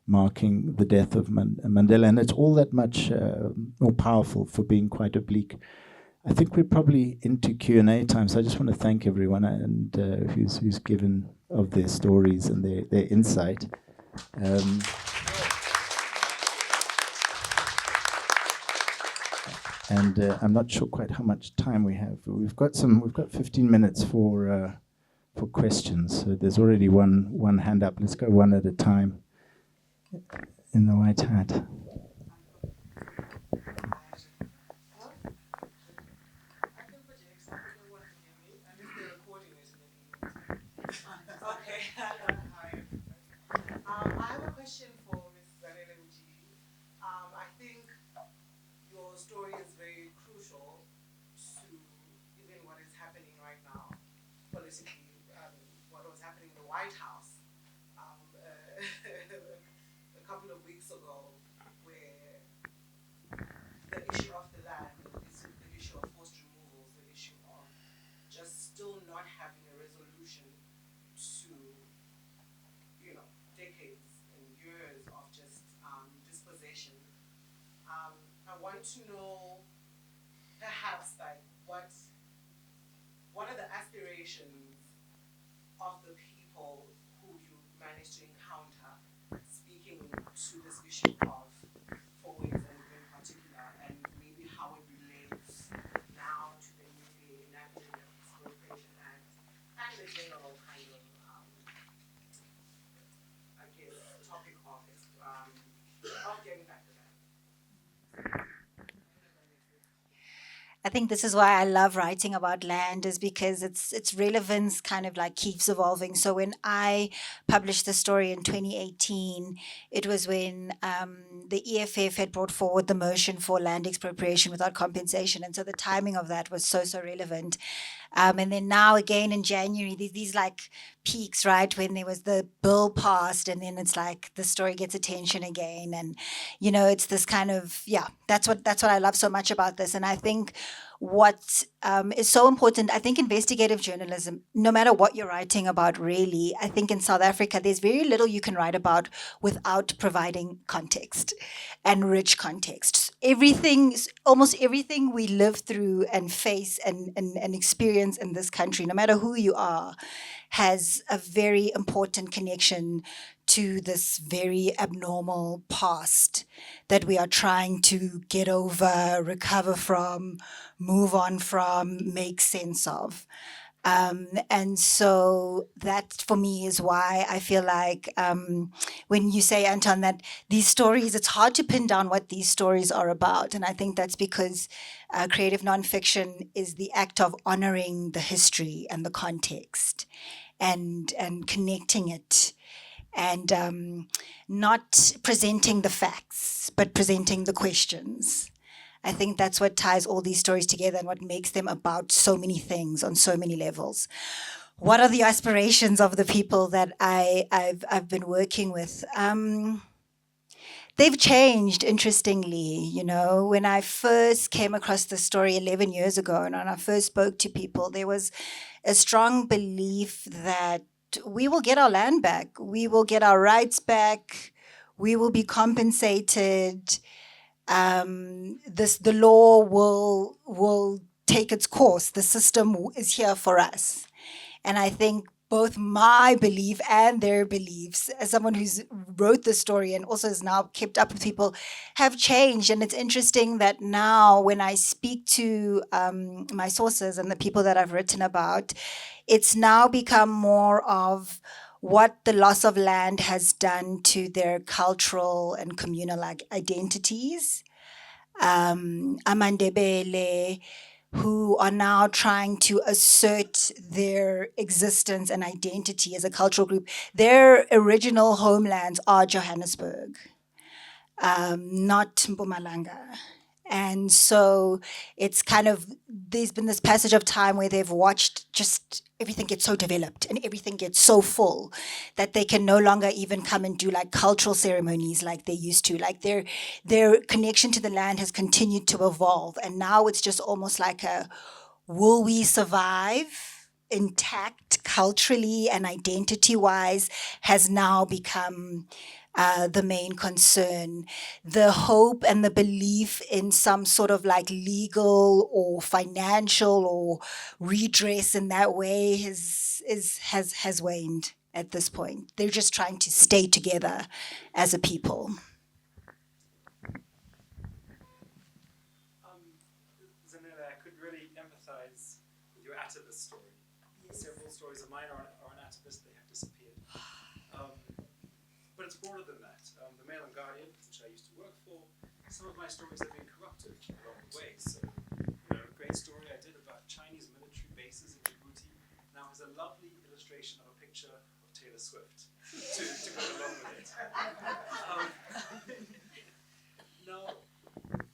marking the death of Mandela, and it's all that much more powerful for being quite oblique. I think we're probably into Q&A time, so I just want to thank everyone and who's given of their stories and their insight. And I'm not sure quite how much time we have. We've got 15 minutes for questions. So there's already one hand up. Let's go one at a time. In the white hat. Okay, hi. I have a question for Ms. Zanele. I think your story is very crucial to even what is happening right now politically, what was happening in the White House a couple of weeks ago, where the issue of the land, the issue of forced removals, the issue of just still not having a resolution to, decades and years of just dispossession. I want to know, perhaps, like, what are the aspirations of the people who you managed to encounter speaking to this issue of fourways and in particular, and maybe how it relates now to the newly enacted Expropriation Act and the general kind of, topic of getting back to that. I think this is why I love writing about land, is because its relevance kind of like keeps evolving. So when I published the story in 2018, it was when the EFF had brought forward the motion for land expropriation without compensation, and so the timing of that was so relevant. And then now again in January, these like peaks, right? When there was the bill passed, and then it's like the story gets attention again, and it's this kind of that's what I love so much about this. And I think what is so important, I think investigative journalism, no matter what you're writing about, really, I think in South Africa, there's very little you can write about without providing context and rich context. Almost everything we live through and face and experience in this country, no matter who you are, has a very important connection to this very abnormal past that we are trying to get over, recover from, move on from, make sense of. And so that for me is why I feel like when you say, Anton, that these stories, it's hard to pin down what these stories are about. And I think that's because creative nonfiction is the act of honoring the history and the context and connecting it, and not presenting the facts, but presenting the questions. I think that's what ties all these stories together and what makes them about so many things on so many levels. What are the aspirations of the people that I've been working with? They've changed, interestingly. When I first came across the story 11 years ago, and when I first spoke to people, there was a strong belief that we will get our land back, we will get our rights back, we will be compensated. The law will take its course. The system is here for us. And I think both my belief and their beliefs, as someone who's wrote the story and also has now kept up with people, have changed. And it's interesting that now when I speak to my sources and the people that I've written about, it's now become more of what the loss of land has done to their cultural and communal identities. Amandebele, who are now trying to assert their existence and identity as a cultural group. Their original homelands are Johannesburg, not Mpumalanga. And so it's kind of, there's been this passage of time where they've watched just everything get so developed and everything gets so full that they can no longer even come and do like cultural ceremonies like they used to. Like their connection to the land has continued to evolve. And now it's just almost like a, will we survive intact culturally and identity-wise has now become the main concern. The hope and the belief in some sort of like legal or financial or redress in that way has waned at this point. They're just trying to stay together as a people. Zanele, I could really empathize with your activist story. Several stories of mine are an activist, they have disappeared. But it's broader than that. The Mail and Guardian, which I used to work for, some of my stories have been corrupted along the way. So, a great story I did about Chinese military bases in Djibouti now has a lovely illustration of a picture of Taylor Swift to go along with it. Now,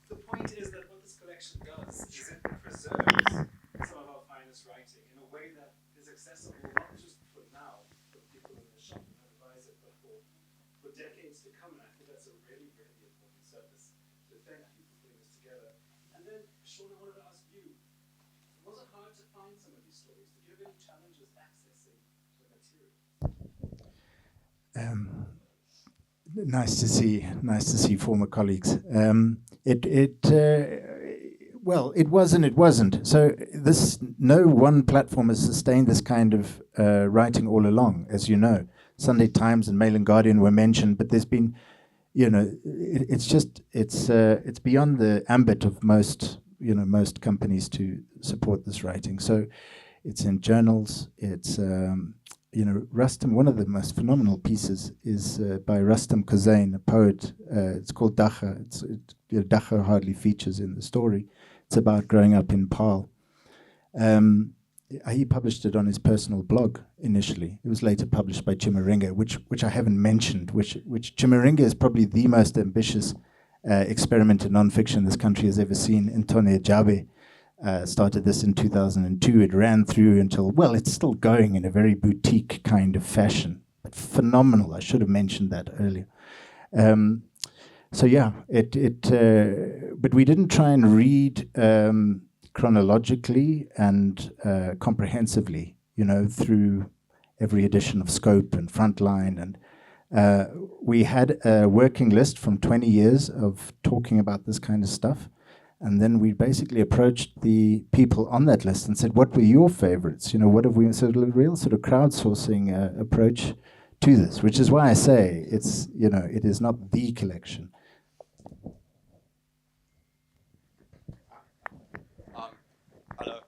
the point is that what this collection does is it preserves some of our finest writing in a way that is accessible not just for now, for people in the shop and advise it, but for decades to come. And I think that's a really, really important service. So thank you for putting this together. And then, Sean, I wanted to ask you, was it hard to find some of these stories? Did you have any challenges accessing the material? Nice to see former colleagues. Well, it was and it wasn't. So no one platform has sustained this kind of writing all along, as you know. Sunday Times and Mail and Guardian were mentioned, but there's been, it's beyond the ambit of most companies to support this writing. So it's in journals. It's Rustam. One of the most phenomenal pieces is by Rustam Kozain, a poet. It's called Dacha. Dacha hardly features in the story. It's about growing up in Paarl. He published it on his personal blog initially. It was later published by Chimurenga, which I haven't mentioned, which Chimurenga is probably the most ambitious experiment in nonfiction this country has ever seen. Anton Jabe started this in 2002. It ran through until, well, it's still going in a very boutique kind of fashion. But phenomenal. I should have mentioned that earlier. So yeah, but we didn't try and read chronologically and comprehensively, through every edition of Scope and Frontline. And we had a working list from 20 years of talking about this kind of stuff. And then we basically approached the people on that list and said, what were your favorites? What have we, so a real sort of crowdsourcing approach to this, which is why I say it's, it is not the collection. Hello,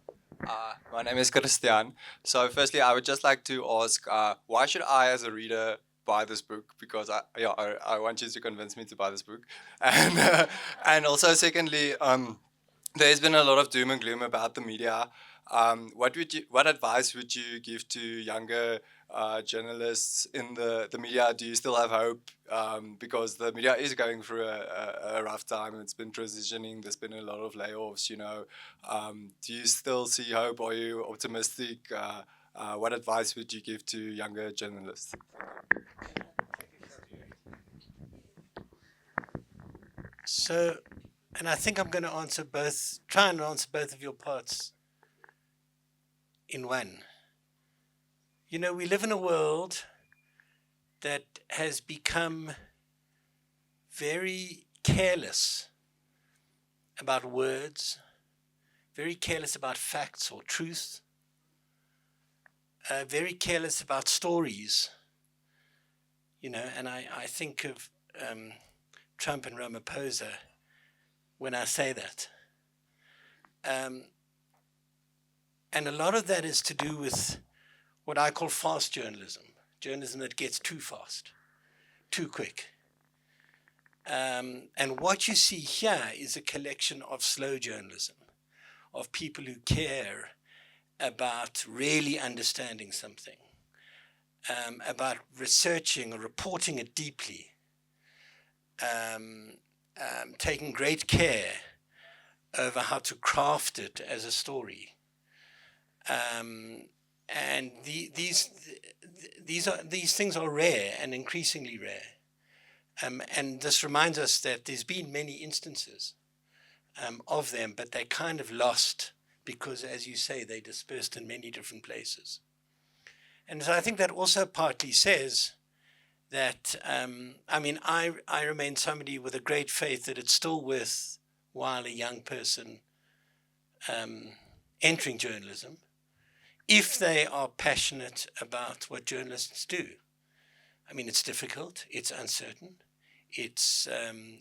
my name is Christian. So firstly, I would just like to ask, why should I as a reader buy this book? Because I want you to convince me to buy this book. And also secondly, there's been a lot of doom and gloom about the media. What advice would you give to younger journalists in the media? Do you still have hope? Because the media is going through a rough time. It's been transitioning. There's been a lot of layoffs, Do you still see hope? Are you optimistic? What advice would you give to younger journalists? So, and I think I'm going to try and answer both of your parts in one. We live in a world that has become very careless about words, very careless about facts or truth, very careless about stories, and I think of Trump and Ramaphosa when I say that. And a lot of that is to do with what I call fast journalism that gets too fast, too quick. And what you see here is a collection of slow journalism, of people who care about really understanding something, about researching or reporting it deeply, taking great care over how to craft it as a story. And these things are rare and increasingly rare. And this reminds us that there's been many instances of them, but they're kind of lost because, as you say, they dispersed in many different places. And so I think that also partly says that, I remain somebody with a great faith that it's still worthwhile a young person entering journalism if they are passionate about what journalists do. I mean, it's difficult, it's uncertain, it's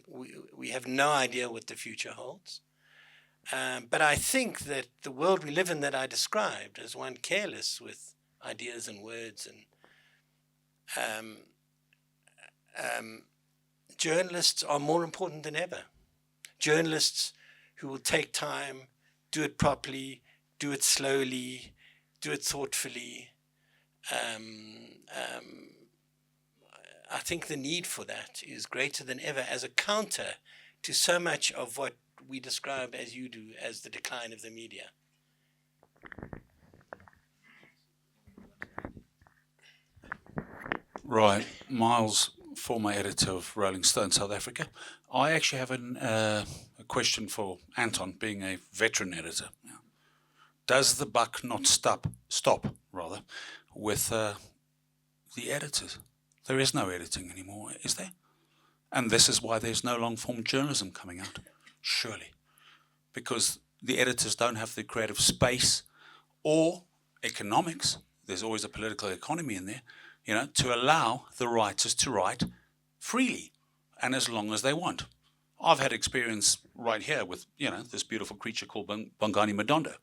we have no idea what the future holds. But I think that the world we live in that I described as one careless with ideas and words, and journalists are more important than ever. Journalists who will take time, do it properly, do it slowly, do it thoughtfully. I think the need for that is greater than ever as a counter to so much of what we describe, as you do, as the decline of the media. Right. Miles, former editor of Rolling Stone South Africa. I actually have a question for Anton, being a veteran editor. Does the buck not stop with the editors? There is no editing anymore, is there? And this is why there's no long-form journalism coming out, surely. Because the editors don't have the creative space or economics, there's always a political economy in there, to allow the writers to write freely and as long as they want. I've had experience right here with, this beautiful creature called Bongani Madondo,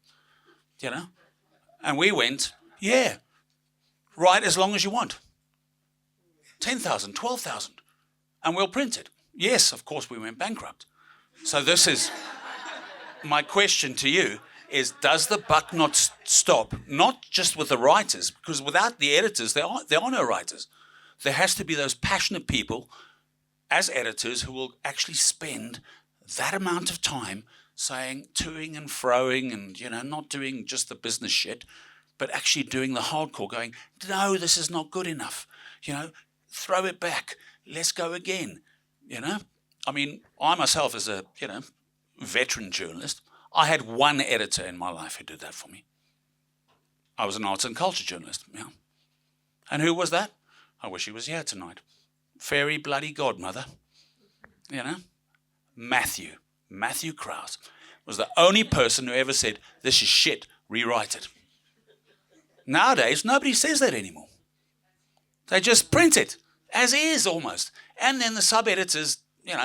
And we went, write as long as you want. 10,000, 12,000, and we'll print it. Yes, of course, we went bankrupt. So this is, my question to you is, does the buck not stop, not just with the writers, because without the editors, there are no writers. There has to be those passionate people as editors who will actually spend that amount of time saying, toing and froing and, not doing just the business shit, but actually doing the hardcore, going, no, this is not good enough, throw it back, let's go again, I mean, I myself as a, veteran journalist, I had one editor in my life who did that for me. I was an arts and culture journalist, And who was that? I wish he was here tonight. Fairy bloody godmother, Matthew Krause was the only person who ever said, this is shit, rewrite it. Nowadays, nobody says that anymore. They just print it, as is almost. And then the sub-editors,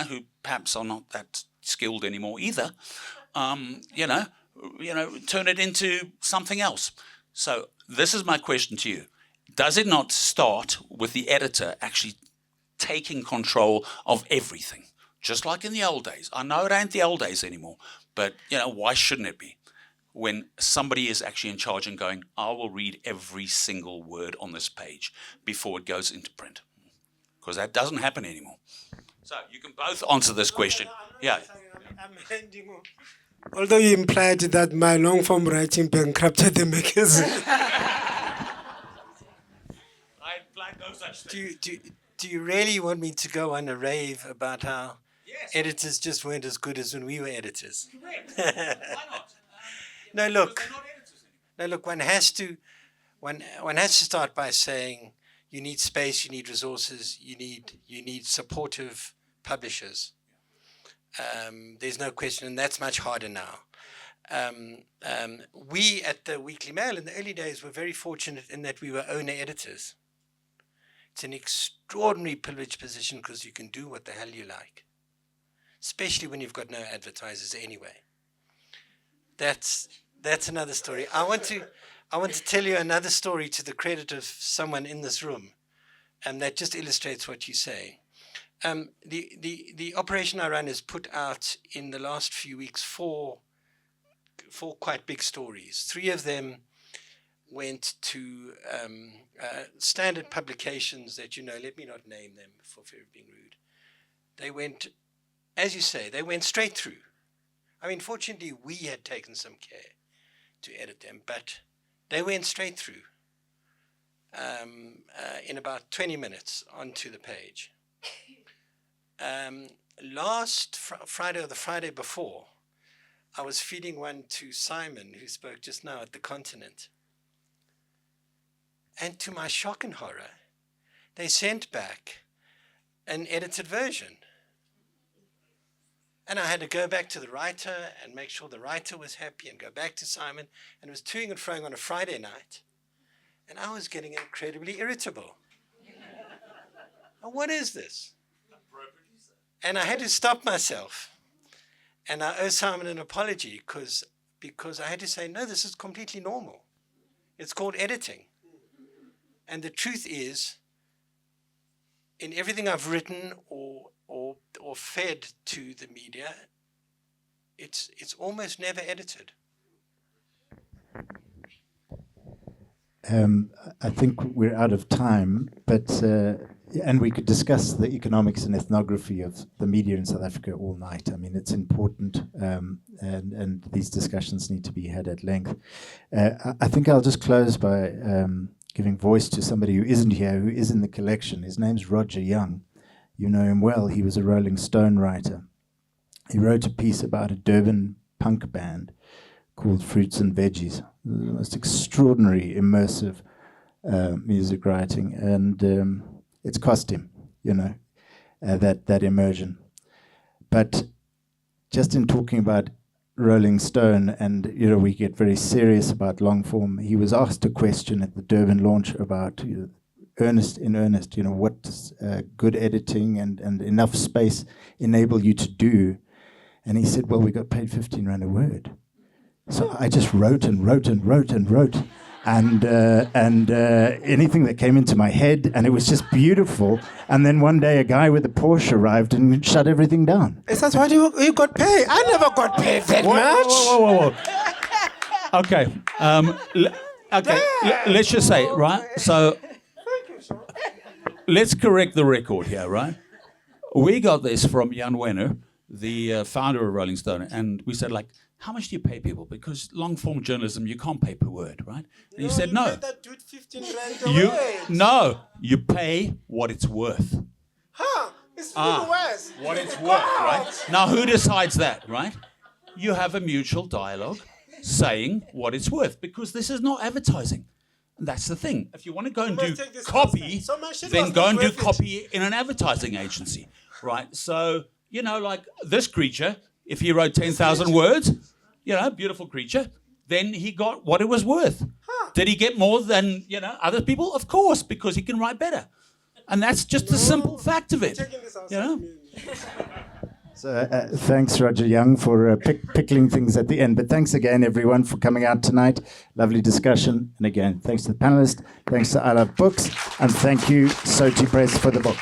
who perhaps are not that skilled anymore either, turn it into something else. So this is my question to you. Does it not start with the editor actually taking control of everything? Just like in the old days. I know it ain't the old days anymore, but, why shouldn't it be? When somebody is actually in charge and going, I will read every single word on this page before it goes into print. Because that doesn't happen anymore. So you can both answer this question. Yeah. I'm handing on. Although you implied that my long-form writing bankrupted the magazine. I implied no such thing. Do you really want me to go on a rave about how editors just weren't as good as when we were editors? Correct. Why not? No, look. One has to start by saying you need space, you need resources, you need supportive publishers. There's no question, and that's much harder now. We at the Weekly Mail in the early days were very fortunate in that we were owner editors. It's an extraordinary privileged position because you can do what the hell you like, especially when you've got no advertisers anyway. That's another story. I want to tell you another story to the credit of someone in this room, and that just illustrates what you say. The operation I run has put out in the last few weeks four quite big stories. 3 of them went to standard publications that let me not name them for fear of being rude. They went, as you say, they went straight through. I mean, fortunately, we had taken some care to edit them, but they went straight through in about 20 minutes onto the page. Last Friday or the Friday before, I was feeding one to Simon, who spoke just now at the Continent. And to my shock and horror, they sent back an edited version. And I had to go back to the writer and make sure the writer was happy and go back to Simon. And it was toing and froing on a Friday night. And I was getting incredibly irritable. What is this? And I had to stop myself. And I owe Simon an apology because I had to say, no, this is completely normal. It's called editing. And the truth is, in everything I've written or fed to the media, it's almost never edited. I think we're out of time, but and we could discuss the economics and ethnography of the media in South Africa all night. I mean, it's important, and these discussions need to be had at length. I think I'll just close by giving voice to somebody who isn't here, who is in the collection. His name's Roger Young. You know him well. He was a Rolling Stone writer. He wrote a piece about a Durban punk band called Fruits and Veggies. The most extraordinary, immersive music writing, and it's cost him, you know, that immersion. But just in talking about Rolling Stone, and you know, we get very serious about long form. He was asked a question at the Durban launch about earnest, you know, what does good editing and enough space enable you to do? And he said, well, we got paid 15 rand a word. So I just wrote and wrote and wrote and wrote, and anything that came into my head, and it was just beautiful. And then one day a guy with a Porsche arrived and shut everything down. Is that what you got paid? I never got paid that much. Whoa. Okay. Let's just say, right? So let's correct the record here, right? We got this from Jan Wenner, the founder of Rolling Stone, and we said, like, how much do you pay people? Because long-form journalism, you can't pay per word, right? And he said, no. You paid that dude 15 rand a word. No, you pay what it's worth. Huh? It's even worse. What it's worth, right? Now, who decides that, right? You have a mutual dialogue saying what it's worth, because this is not advertising. And that's the thing. If you want to go and do copy, then go and do copy in an advertising agency, right? So, you know, like this creature, if he wrote 10,000 words, you know, beautiful creature, then he got what it was worth. Huh. Did he get more than, you know, other people? Of course, because he can write better. And that's just the simple fact of it. You know? So thanks, Roger Young, for pickling things at the end. But thanks again, everyone, for coming out tonight. Lovely discussion. And again, thanks to the panelists, thanks to I Love Books, and thank you, Soti Press, for the book.